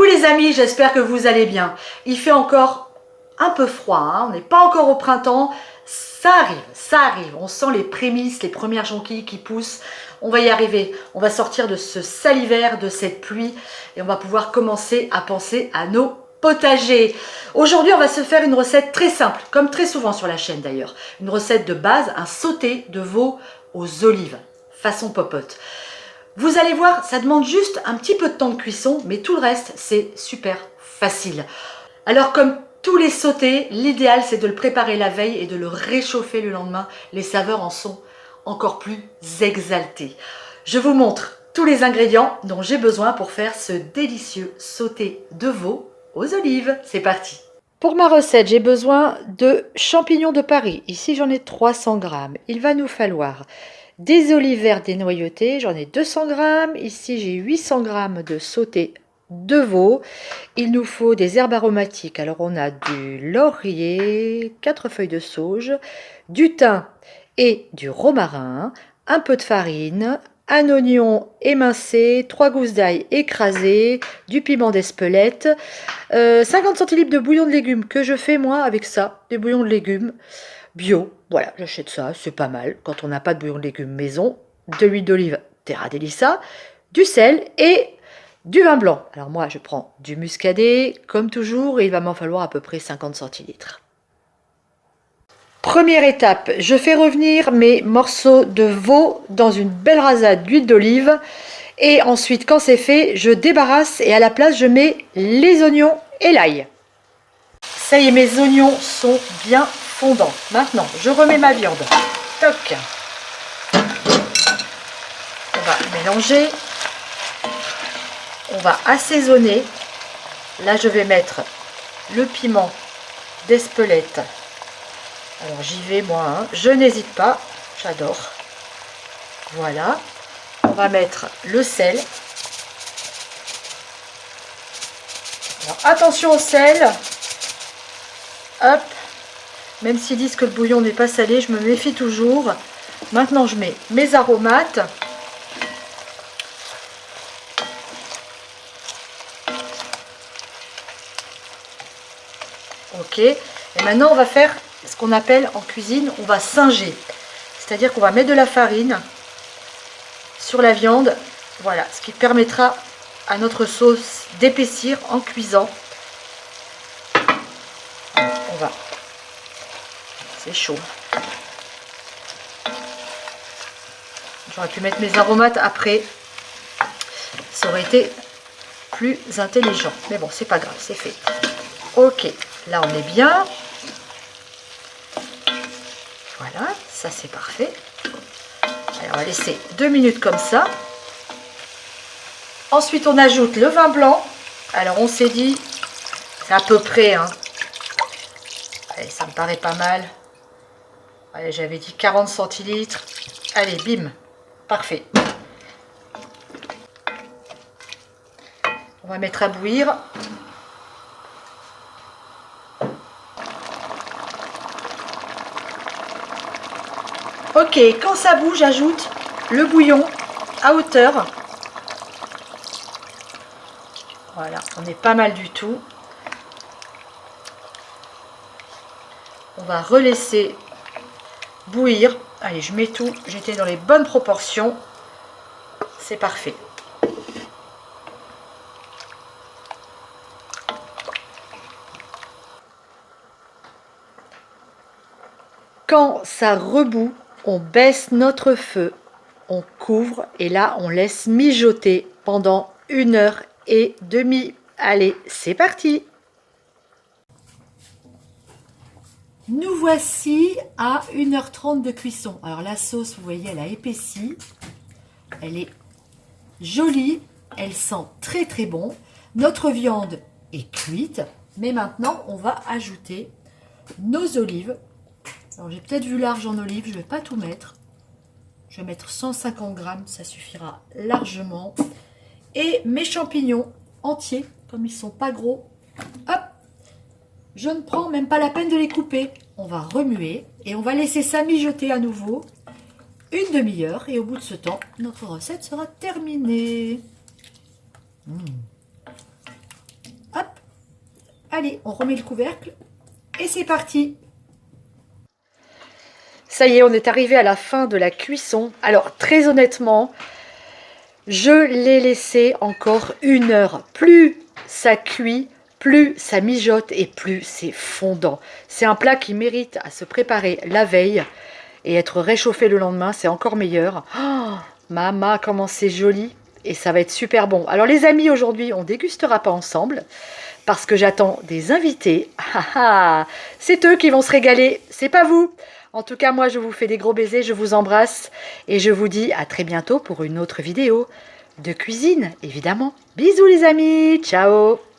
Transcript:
Coucou les amis, j'espère que vous allez bien. Il fait encore un peu froid, hein, on n'est pas encore au printemps. Ça arrive. On sent les prémices, les premières jonquilles qui poussent. On va y arriver. On va sortir de ce sale hiver, de cette pluie. Et on va pouvoir commencer à penser à nos potagers. Aujourd'hui, on va se faire une recette très simple, comme très souvent sur la chaîne d'ailleurs. Une recette de base, un sauté de veau aux olives, façon popote. Vous allez voir, ça demande juste un petit peu de temps de cuisson, mais tout le reste, c'est super facile. Alors, comme tous les sautés, l'idéal, c'est de le préparer la veille et de le réchauffer le lendemain. Les saveurs en sont encore plus exaltées. Je vous montre tous les ingrédients dont j'ai besoin pour faire ce délicieux sauté de veau aux olives. C'est parti! Pour ma recette, j'ai besoin de champignons de Paris. Ici, j'en ai 300 grammes. Il va nous falloir des olives vertes dénoyautées, j'en ai 200 grammes. Ici, j'ai 800 grammes de sauté de veau. Il nous faut des herbes aromatiques. Alors, on a du laurier, 4 feuilles de sauge, du thym et du romarin, un peu de farine, un oignon émincé, 3 gousses d'ail écrasées, du piment d'Espelette, 50 centilitres de bouillon de légumes que je fais moi avec ça, des bouillons de légumes bio. Voilà, j'achète ça, c'est pas mal quand on n'a pas de bouillon de légumes maison, de l'huile d'olive Terra Delissa, du sel et du vin blanc. Alors moi, je prends du muscadet, comme toujours, et il va m'en falloir à peu près 50 centilitres. Première étape, je fais revenir mes morceaux de veau dans une belle rasade d'huile d'olive. Et ensuite, quand c'est fait, je débarrasse et à la place, je mets les oignons et l'ail. Ça y est, mes oignons sont bien fondants. Maintenant, je remets ma viande. Toc. On va mélanger. On va assaisonner. Là, je vais mettre le piment d'Espelette. Alors, j'y vais, moi. Hein. Je n'hésite pas. J'adore. Voilà. On va mettre le sel. Alors, attention au sel. Hop. Même s'ils disent que le bouillon n'est pas salé, je me méfie toujours. Maintenant, je mets mes aromates. Ok. Et maintenant, on va faire ce qu'on appelle en cuisine, on va singer. C'est-à-dire qu'on va mettre de la farine sur la viande. Voilà, ce qui permettra à notre sauce d'épaissir en cuisant. On va... C'est chaud. J'aurais pu mettre mes aromates après. Ça aurait été plus intelligent. Mais bon, c'est pas grave, c'est fait. Ok, là on est bien. Voilà, ça c'est parfait. Alors, on va laisser 2 minutes comme ça. Ensuite, on ajoute le vin blanc. Alors, on s'est dit, c'est à peu près, hein. Allez, ça me paraît pas mal. Allez, j'avais dit 40 centilitres. Allez, bim, parfait. On va mettre à bouillir. Ok, quand ça bouge, j'ajoute le bouillon à hauteur. Voilà, on est pas mal du tout. On va relaisser bouillir. Allez, je mets tout. J'étais dans les bonnes proportions. C'est parfait. Quand ça rebout, on baisse notre feu, on couvre et là on laisse mijoter pendant 1h30. Allez, c'est parti! Nous voici à 1h30 de cuisson. Alors la sauce, vous voyez, elle a épaissi. Elle est jolie, elle sent très très bon. Notre viande est cuite, mais maintenant on va ajouter nos olives. Alors j'ai peut-être vu large en olive, je ne vais pas tout mettre. Je vais mettre 150 grammes, ça suffira largement. Et mes champignons entiers, comme ils ne sont pas gros, hop, je ne prends même pas la peine de les couper. On va remuer et on va laisser ça mijoter à nouveau une demi-heure. Et au bout de ce temps, notre recette sera terminée. Allez, on remet le couvercle et c'est parti. Ça y est, on est arrivé à la fin de la cuisson. Alors, très honnêtement, je l'ai laissé encore 1 heure. Plus ça cuit, plus ça mijote et plus c'est fondant. C'est un plat qui mérite à se préparer la veille et être réchauffé le lendemain, c'est encore meilleur. Oh, maman, comment c'est joli et ça va être super bon. Alors les amis, aujourd'hui, on dégustera pas ensemble parce que j'attends des invités. C'est eux qui vont se régaler, c'est pas vous. En tout cas, moi, je vous fais des gros baisers, je vous embrasse et je vous dis à très bientôt pour une autre vidéo de cuisine, évidemment. Bisous les amis, ciao!